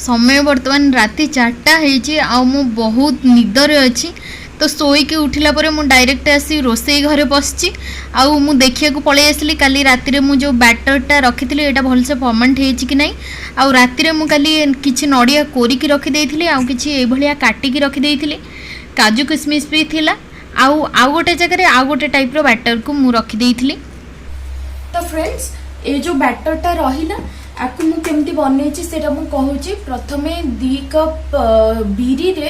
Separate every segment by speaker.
Speaker 1: समय बर्तमान राति 4टा होइछि आ मु बहुत निदरे अछि। तो शोईकी उठिला परे मु डायरेक्ट आसी रोसई घरे बसछि आउ मु देखिया को पळे आसली काली राति रे मु जो बैटरटा रखिथिली एटा भलसे फर्मेंट हेछि कि नै। आउ राति रे मु काली किछि नडिया कोरिकी रखि देइथिली आउ किछि ए भलिया काटिकी रखि देइथिली। काजू किशमिश भी थिला आउ गोटे जगह रे आउ गोटे टाइप रो बैटर को मु रखि देइथिली।
Speaker 2: तो फ्रेंड्स ए जो बैटरटा रहिला आकु मु केमती बनेछि सेटा मु कहूछि। प्रथमे 2 कप बिरी रे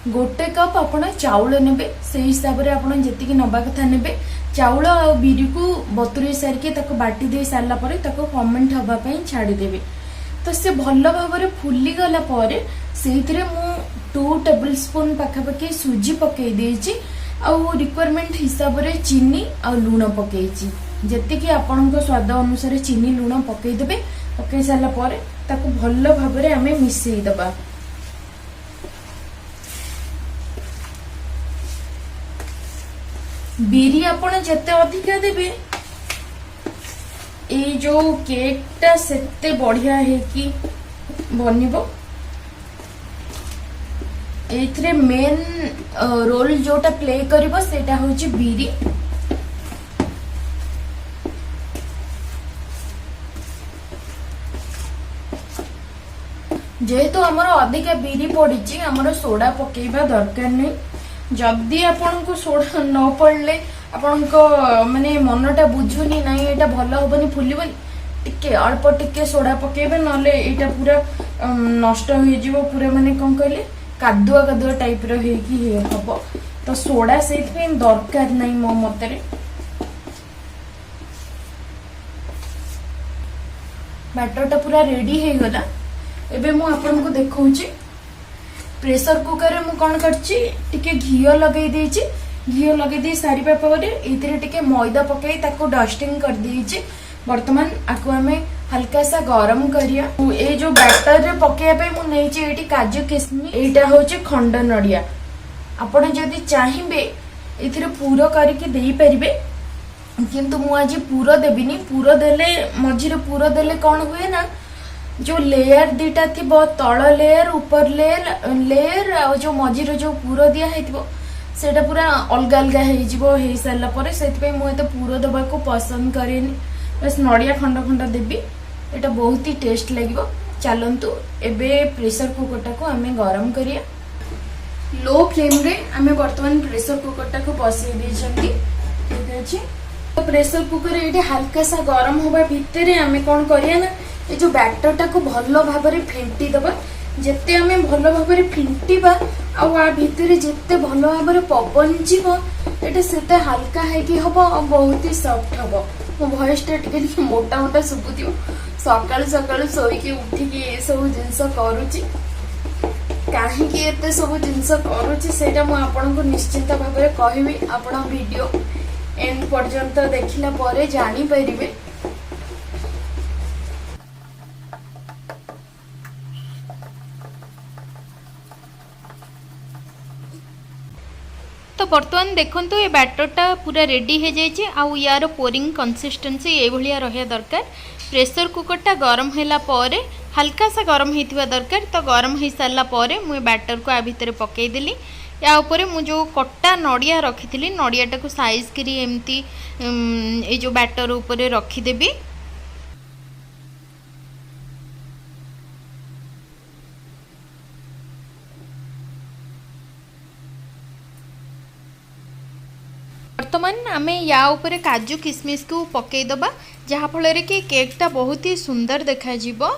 Speaker 2: 1 कप आपण चाउल नेबे से हिसाब रे आपण जेतिकी नबा कथा नेबे। चाउल आ बिरी को बतुरे सारके ताको बाटी दे सारला परे ताको फर्मेंट हबा पई छाडी देबे। तो से भल्ल भाबरे फुली गला परे सेइथरे मु 2 टेबलस्पून पाखापाखि सुजी पकई देछि आउ रिक्वायरमेंट हिसाब रे चीनी आ लूण पकईछि। जेतिकी आपणको स्वाद अनुसार चीनी लूण पकई देबे। पकई सारला परे ताको भल्ल भाबरे आमे मिसेई दबा। बिरी आपण जेते अधिका देबे ए जो केकटा सेते बढ़िया है कि बनिबो। एथरे मेन रोल जोटा प्ले करिबो सेटा होची बिरी। जेहेतु हमर अधिका बिरी पड़ीची हमर सोडा पकेइबा दरकार नै। जदि आपन को सोडा न पड़ले आपन को माने मनटा बुझुनी नै एटा भलो होबनी फुलिबनी टिके अल्प टिके सोडा पकेइबे नले एटा पूरा नष्ट होई जिवो। पूरा माने कोन कहले कादुआ कादुआ टाइप रो हे कि हबो। तो सोडा सेथ पे दरकार नै मो मतरे। बैटरटा पूरा रेडी हे गला। एबे मु आपन को देखौची प्रेशर कुकर रे मु कोन करची टिके घियो लगै देछि। घियो लगै दे सारीबा परे एथिरे टिके मैदा पकाई ताको डस्टिंग कर देछि। वर्तमान आको हमें हल्का सा गरम करिया। ए जो बैटर रे पकेया पे मु नेछि एटी काजू किशमिश एटा होछि खंड नडिया। आपण जदि चाहिबे एथिरे पूरा करके देई परिबे किंतु मु आज पूरा देबिनी। पूरा देले मझिरे पूरा देले कोन हुए ना जो लेयर दीटा थी तल लेयर ऊपर लेयर आ जो मझिरे जो पूरा दिया हेतिबो सेटा पूरा अलग अलग हो सारा पर से मुझे तो पूरा दबा को पसंद करेनि। बस नड़िया खंड खंड देवी एटा बहुत ही टेस्ट लगे। चलतु एबे प्रेशर कुकर को आम गरम करिया। लो फ्लेम रे आम बर्तमान प्रेशर कुकर को बसई देछंती। ठीक अछि। तो प्रेशर कुकर ये हल्का सा गरम होबा भितर आम कौन करिया ना ये जो बैटरटा को भल भाव फेंटी दबा। जेते आमे भल भाव फेंटिबा आ भितर जेते भल भाव पवन जीव एटा सेते हल्का है कि हबो और बहुत ही सॉफ्ट हबो। मो वॉइस टा टिके मोटा मोटा सुबुथियो। सकाळु सकाळु सोईकी उठिकी ए सब जिंस करूची काहेकि एते सब जिंस करूची सेटा मु आपनको निश्चित भाव कहबी। आपण वीडियो एंड पर्यंत देखिला परे जानी परिबे।
Speaker 1: तो बर्तमान देखंतु ये बैटरटा पूरा रेडी हो जाइए। आउ यार पोरिंग कंसिस्टेंसी ये भलिया रहिया दरकार। प्रेशर कुकरटा गरम होला परे हल्का सा गरम होइतिबा दरकार। तो गरम हो सारा पर मुझे बैटर को आ भितर पकई देली। या ऊपर मु जो कटा नड़िया रखी नड़ियाटा को साइज करी एमती ये जो बैटर ऊपर रखीदेवी। वर्तमान आम या ऊपर काजू किशमिश को पकई दबा जहा फल कि केकटा बहुत ही सुंदर देखा जीवो।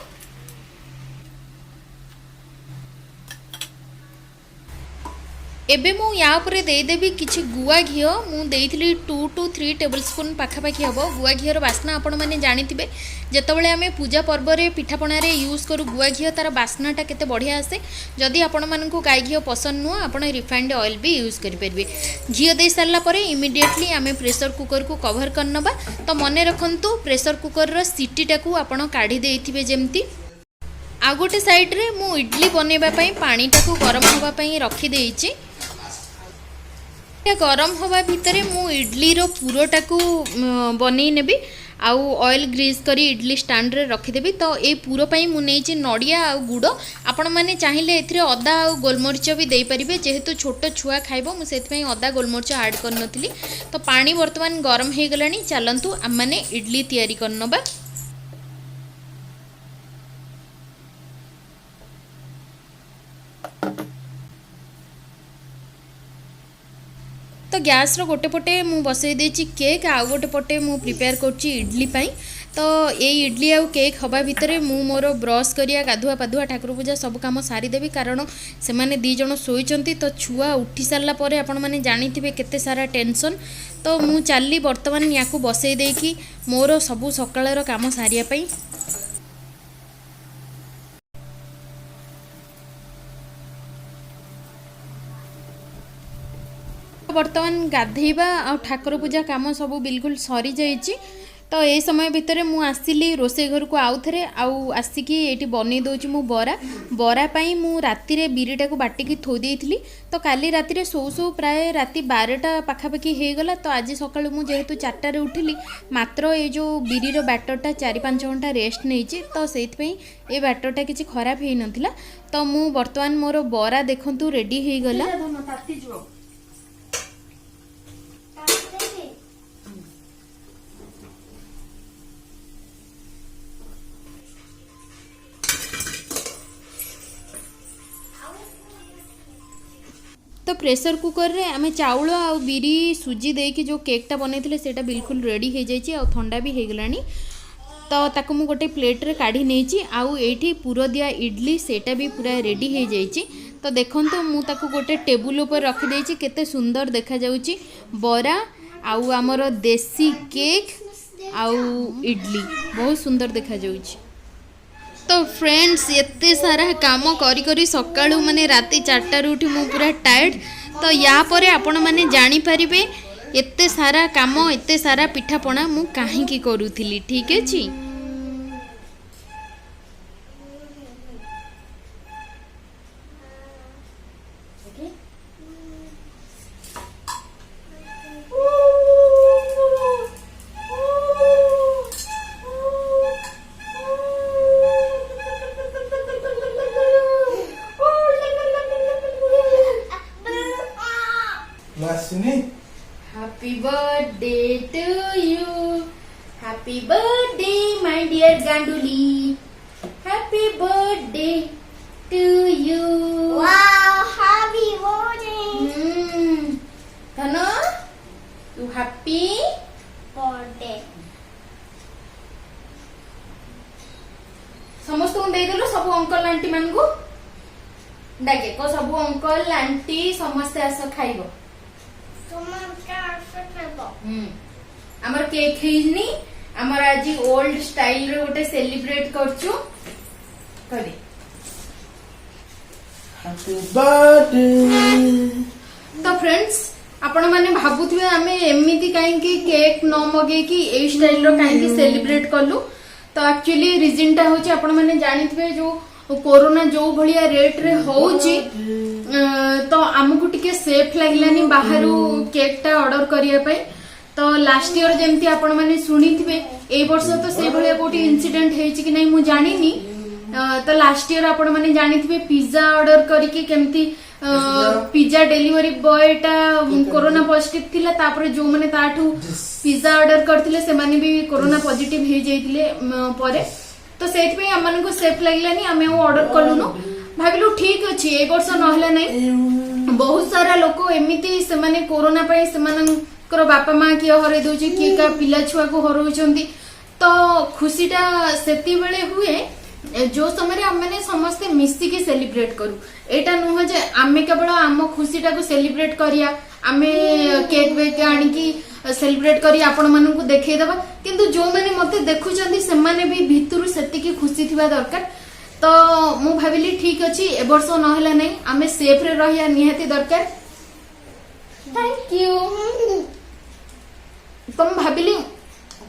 Speaker 1: एबे मु या ऊपर देदेवी किछि गुआ घी मु देइथिली 2 to 3 टेबलस्पून पाखापाखि हम। गुआ घीर बास्ना आपण मैंने जानीथिबे जेतेबेले आमे पूजा पर्व रे पिठापणा रे यूज करू गुआ घी तार बास्नाटा केते बढ़िया आसे। जदि आपण मानकु गाय घी पसंद नुह आपण रिफाइंड ऑयल भी यूज करि परबे। घी दे सारला परे इमिडिएटली आमे प्रेशर कुकर को कवर करनबा। तो मने रखंतु प्रेशर कुकर रो सीटीटा को आपण काढी देइथिबे जेमती। आ गोटे साइड रे मु इडली बनेबा पई पानीटा को गरम होबा पई रखी देइछि। गरम हवा भितर मु इडली रो पुरोटा को बनै नेबी। आउ ऑयल ग्रीस करी इडली स्टैंड रे रखिदेबी। तो ये पूरा पाई मु नेछि नडिया आ गुड़। आपण माने चाहिले एथिरे अदा आ गोलमरिच भी देई परिबे, जेहेतु छोट छुआ खाइबो मु सेति पई अदा गोलमरिच ऐड करनथिली। तो पानी वर्तमान गरम हे गलानी, चलंतु आम माने इडली तयारी करनबा। तो गैस रो गोटे पटे मु बसई देछि केक, आ गोटे पटे मु प्रिपेयर करछि इडली पाई। तो ये इडली आउ केक हवा भितर मु मोर ब्रश करिया गाधुआ पाधुआ ठाकुर पूजा सब काम सारी देबी, कारण से माने दी जण सोइचंती। तो छुआ उठी सारला परे आपण माने जानिथिबे केते सारा टेंशन। तो मु चालली वर्तमान याकू बसई देकी मोर सबु सकाळर काम सारिया पाई। वर्तमान गाधेबा आ ठाकुर पूजा काम सब बिल्कुल सरी जाइए। तो ये समय भितर मु आसिली रोसे घर को आउ थे आसिकी ये बन दूची मु बरा बरा पाई मु राति रे बिरीटा को बाटिकी थोई देइथिली। तो काली राति रे सो सो प्राय राति 12टा पाखापाखि हो गला। तो आज सकाळु मु जेहेतु 4टारे उठिली, मात्र ये जो बिरीर बैटरटा 4-5 घंटा रेस्ट नहीं, तो से ये बैटरटा किसी खराब हो नथिला। तो मु वर्तमान मोर बरा देखंतु रेडी हो गला। तो प्रेशर कुकर रे आमे चाउल आ बिरी सुजी देकी जो केकटा बनैथिले सेटा बिल्कुल रेडी हो जाइए आ ठंडा भी हो गलानी। तो ताकू मु गोटे प्लेट रे काढ़ी नेछि। आउ एठी पूरा दिया इडली सेटा भी पूरा रेडी हो जाइए। तो देखंतु मु ताकू गोटे टेबुल ऊपर रखी देछि, केते सुंदर देखा जाउची बरा आउ हमर देसी केक आउ इडली बहुत सुंदर देखा जाउची। तो फ्रेंड्स एते सारा काम करी करी सकाळू माने राति 4टार उठी मु पूरा टायर्ड। तो या परे आपण माने जानी परिबे एते सारा काम एते सारा पिठापଣା मु काहे की करूथिली। ठीक अछि। Happy birthday to you. Happy birthday, my dear Ganduli. Happy birthday to you.
Speaker 3: Wow, happy birthday.
Speaker 1: Kano, you happy
Speaker 3: Birthday.
Speaker 1: समस्त को दे देलो सब अंकल आंटी मान को डाके को सब अंकल आंटी समस्त आस खाइबो। आमर केक हेइनी, आमर आज ओल्ड स्टाइल रे गोटे सेलिब्रेट करछु करी।
Speaker 4: Happy birthday.
Speaker 1: तो फ्रेंड्स आपण माने भाबुथिबे आमे एमिति काहे कि केक न मगे कि ए स्टाइल रो काहे कि सेलिब्रेट करलु। तो एक्चुअली रीजन टा होची आपण माने जानिथिबे जो कोरोना जो भलिया रेट रे होउची, तो आमको टिके सेफ लागलानी बाहरु केक टा ऑर्डर करिया पई। तो लास्ट ईयर जेमती आपण माने सुनिथिबे ए वर्ष तो से भलिया कोठी इंसिडेंट हेची कि नै मु जानिनी। तो लास्ट ईयर आपण माने जानिथिबे पिज्जा ऑर्डर करिके केमती पिज्जा डिलीवरी बॉय टा कोरोना पॉजिटिव थिला, तापर जो माने ताठू पिज्जा ऑर्डर करथिले से माने भी कोरोना पॉजिटिव हे जाइतिले परे। तो सेठ पे हमन को सेफ लागलानी, आमे वो ऑर्डर कलुनु। भाबिलु ठीक अछि ए वर्ष नहला नै। बहुत सारा लोक एमिति से माने कोरोना पई से मानकर बापा मां किए हरै दोछि, किए का पिला छुआ को हरौचंती। तो खुशीटा सेति बेले हुए जो समय आमे समस्ते मिसिकी सेलिब्रेट करू। एटा नुह जे आमे केवल आम खुशीटा को सेलिब्रेट करिया, आमे केक वेक आनिकी सेलिब्रेट करी आपण मानन को देखै देबा, किंतु जो माने मते देखुचंती से माने भी भितरु सेतिकी खुशी थिबा दरकार। तो मु भाबिली ठीक अछि ए वर्ष नहला नै, आमे सेफ रे रहिया निहाती दरकार। Thank you. तुम भाबिली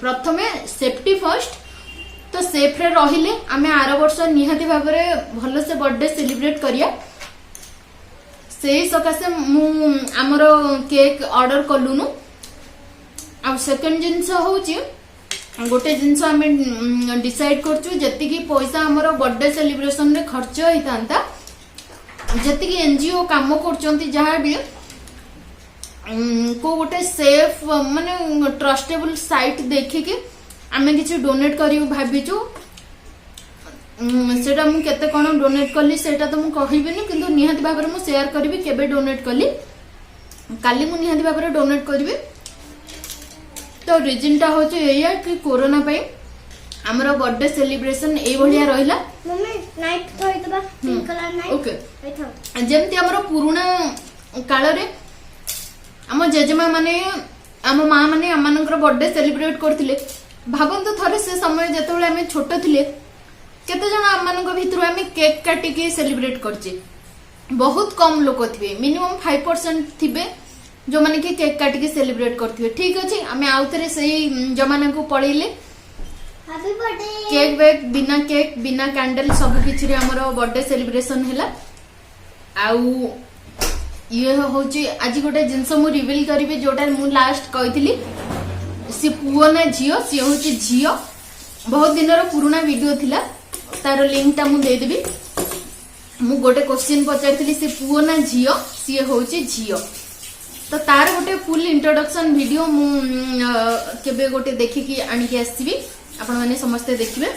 Speaker 1: प्रथमे सेफ्टी फर्स्ट, तो सेफ रे रहिले आमे आरो वर्ष निहाती भाबरे भलो से बर्थडे सेलिब्रेट करिया। सेही सकासे मु हमरो केक ऑर्डर कलुनु। आ सेकंड जिंस होउची
Speaker 2: गोटे जिनस आम डिसाइड करछु जति की पैसा हमर बर्थडे सेलिब्रेशन रे खर्च होइतांता जति की एनजीओ काम करचंती जहां भी को गोटे सेफ माने ट्रस्टेबल साइट देखिके आमे किछि डोनेट करी भाबिचु सेटा मु केते कोन डोनेट कली सेटा तो मु कहिबिनी किंतु निहाती भाबरे मु शेयर करबी केबे डोनेट कली काली मु निहाती भाबरे डोनेट करबी तो रीजन टा होचे एया कि कोरोना पे हमरो बर्थडे सेलिब्रेशन ए भलिया रहिला
Speaker 3: मम्मी नाइट थोड़ी तो पिंक कलर नाइट
Speaker 2: ओके जेमति हमरो पुराना काल रे हम जेजेमा माने हम माँ माने आमनकर बर्थडे सेलिब्रेट करथिले भाबंतु थरे से समय जेतेबेले हम छोट थिले केते जण आमनक भितरु हम केक काटी के सेलिब्रेट करचे बहुत कम लोक थिबे मिनिमम 5% थिबे जो माने कि केक काटी के सेलिब्रेट करथिबे ठीक अछि हमें आउतरे सही जमाना को पळेले
Speaker 3: हैप्पी बर्थडे
Speaker 2: केक वेक बिना कैंडल सब किछि रे हमरो बर्थडे सेलिब्रेशन हैला आउ ये होची आज गोटे जिनस मु रिवील करिवे जोटा मु लास्ट कहितली से पुओ ना झियो से होची झियो बहुत दिन रो पुराना वीडियो थिला तार लिंक ता मु दे देबी मु गोटे क्वेश्चन पचारथिली से पुओ ना झियो से होची झियो तो तार गोटे फुल इंट्रोडक्शन वीडियो मु केबे गोटे देखिकी आनी के आसीबी आपण माने समस्त देखिबे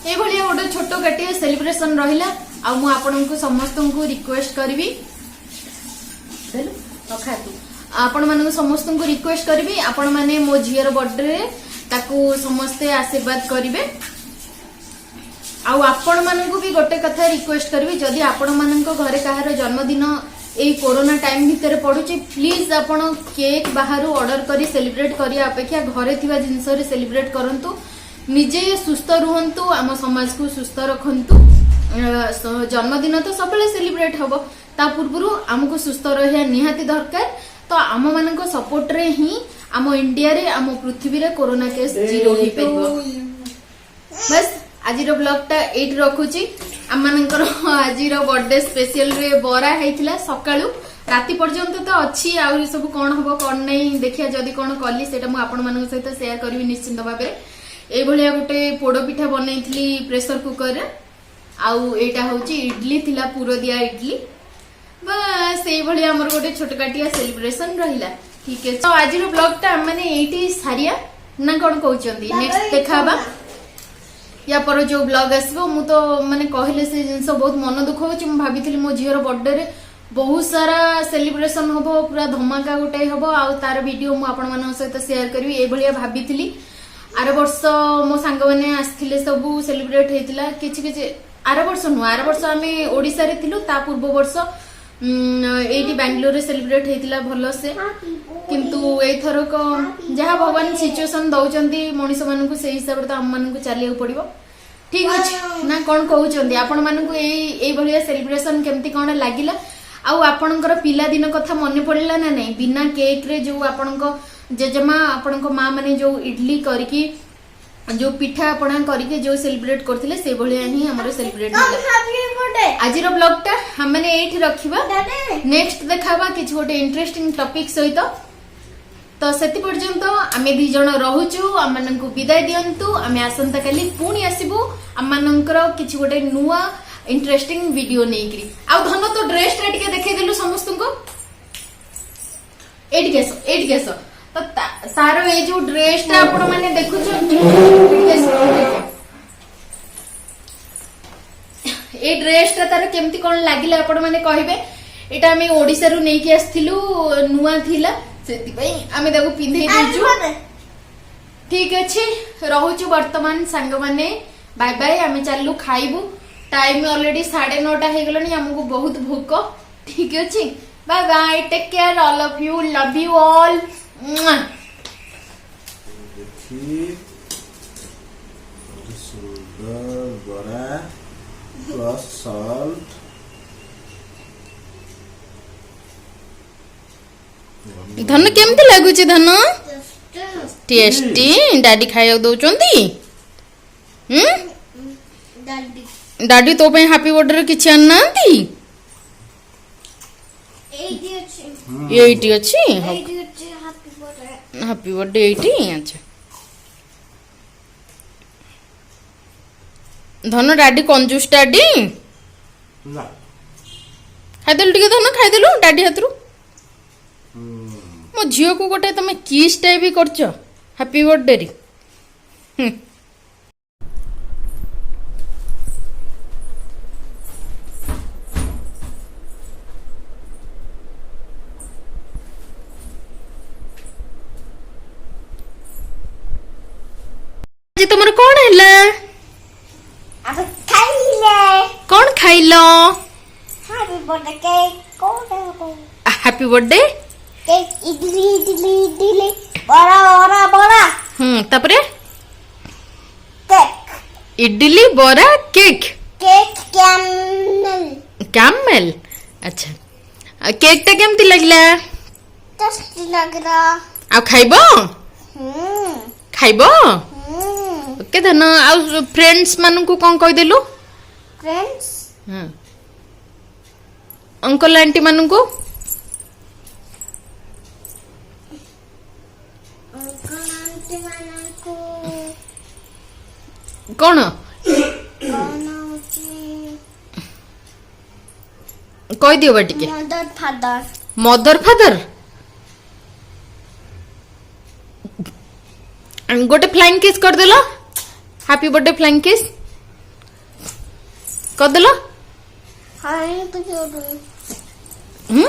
Speaker 2: ए भलिया गोटे छोटो काटिया सेलिब्रेशन रहिला आ मु आपण को समस्त को रिक्वेस्ट करबी आपण माने समस्त को रिक्वेस्ट करबी आपण माने मो झियर बर्थडे रे ताकू समस्त आशीर्वाद करिवे आ आपण माने को भी गोटे कथा रिक्वेस्ट करबी जदी आपण माने को घरे काहार जन्मदिन ए कोरोना टाइम भितर पड़ुची प्लीज आपण केक बाहर ऑर्डर करी सेलिब्रेट करिया अपेक्षा घरे थिबा जिंस रे सेलिब्रेट करंतु निजे सुस्थ रुहंतु आम समाज को सुस्थ रखंतु जन्मदिन तो सबले सेलिब्रेट हबो ता पूर्वरु हमको सुस्थ रहिया निहाती दरकार तो आम मानक सपोर्ट रे ही आम इंडिया रे आम पृथ्वी रे कोरोना केस जीरो ही पेबो बस आज रो ब्लॉग टा 8 रखुची आम मानकर आज रो बर्थडे स्पेशल रे बरा हेतिला सकाळू राति पर्यंत तो अच्छी आउरी सब कोन हबो कोन नै देखिया जदी कोन कली सेटा मु आपण मानक सहित शेयर करबी निश्चित भाबे ए भलिया गोटे पोड़ पिठा बनैथिली प्रेशर कुकर रे आउ एटा होची इडली थिला पूरो दिया इडली बस ए भलिया हमर गोटे छोटकाटिया सेलिब्रेशन रहिला ठीक है तो आज रो ब्लॉग टा माने एटी सारिया ना कोन कहउचंदी नेक्स्ट देखाबा या पर जो ब्लॉग आसबो मु तो माने कहले से जिंस बहुत मन दुख होची मु भाबिथिली मो झियर बर्थडे रे बहुत सारा सेलिब्रेशन होबो पूरा धमाका गोटे होबो आ तार वीडियो मु आपण मानन सहित शेयर करबी ए भलिया भाबिथिली आर वर्ष मो सांग माने आस्थिले सब सेलिब्रेट हेतिला किछि किछि आर वर्ष नु आर वर्ष आमे ओडिसा रे थिलु ता पूर्व वर्ष एटी बेंगलोर रे सेलिब्रेट हेतिला भलो से किंतु एथरो को जहा भगवान सिचुएशन दउचंदी मनिष मानन को सेही हिसाब रे त हम मानन को चलियो पड़िबो ठीक अछि ना कोन कहउचंदी आपण मानन को एई भलिया सेलिब्रेशन केमती कोन लागिला आउ आपणकर पिला दिन कथा मने पड़िला ना नै बिना केक रे जो आपणको जेजेमा आपणको मां माने जो इडली करकी जो पिठा आपणा करके जो सेलिब्रेट करथिले से भलिया ही हमर सेलिब्रेट होला आज रो ब्लॉग टा हम माने एठी रखिबा नेक्स्ट देखाबा किछ गोटे इंटरेस्टिंग टॉपिक सहित तो सेति पर्यंत आमे दी जण रहूचु हमन को विदाय दियंतु आमे आसंता काली पुणी आसीबु हमनकर किछ गोटे नुवा इंटरेस्टिंग वीडियो नेकरी आ धन तो ड्रेस टा टिके देखे देलु समस्त को एडी केस तो तारो ए जो ड्रेस टा आपण माने देखुछ ए ड्रेस टा तार केमती कोन लागिला आपण माने कहिबे एटा हमें ओडिसा रु नेकी आस्थिलु नुवा थिला सेति पई हमें देखो पिंधे दिजु ठीक अछि रहूचु वर्तमान संग माने बाय बाय हमें चललु खाइबु टाइम ऑलरेडी 9:30 हे गलनी हमको बहुत भूख ठीक अछि bye bye take care all of you love you all
Speaker 4: सुंदर बड़ा प्लस सॉल्ट
Speaker 1: धन केमती लागुची धन टेस्टी डाडी खाया दउचंती डाडी तो पे हैप्पी बर्थडे रे किछि आननांती एटी अछि हैप्पी बर्थडे एटी अच्छा ଧନ ଡାଡି କଞ୍ଜୁସ ଡାଡି
Speaker 4: ନା
Speaker 1: ଖାଇଦେଲୁ ଟିକେ ଧନ ଖାଇଦେଲୁ ଡାଡି ହାତରୁ ମୋ ଝିଅକୁ ଗୋଟେ ତମେ କିସ୍ ଟା ବି କରୁଛ ହାପି ବର୍ଥଡେ ରେ ଆଜି ତମର କଣ ହେଲା
Speaker 3: अबे खाइले
Speaker 1: କଣ ଖାଇଲ
Speaker 3: happy birthday cake code
Speaker 1: happy birthday
Speaker 3: cake idli idli idli बड़ा बड़ा बड़ा
Speaker 1: ତାପରେ
Speaker 3: केक
Speaker 1: ଇଡିଲି ବରା କେକ୍
Speaker 3: केक कैमल
Speaker 1: କ୍ୟାମେଲ ଆଚ୍ଛା କେକ୍ ଟା କେମିତି ଲାଗିଲା
Speaker 3: टेस्टी लग रहा
Speaker 1: ଆଉ ଖାଇବ ଖାଇବ ଓକେ ଧନ ଆଉ ଫ୍ରେଣ୍ଡସ୍ ମାନଙ୍କୁ କଣ କହିଦେଲୁ
Speaker 3: फ्रेंड्स
Speaker 1: ଅଙ୍କଲ ଆଣ୍ଟି ମାନଙ୍କୁ
Speaker 3: अंकल आंटी मानन को
Speaker 1: କଣ କହିଦିଅ ବା ଟିକେ
Speaker 3: मदर फादर
Speaker 1: ମଦର ଫାଦର ଗୋଟେ ଫ୍ଲାଇଂ କିସ୍ କରିଦେଲ ହାପି ବର୍ଥଡେ ଫ୍ଲାଇଂ କିସ୍ କରିଦେଲ
Speaker 3: हाय तो जोड़
Speaker 1: ହୁଁ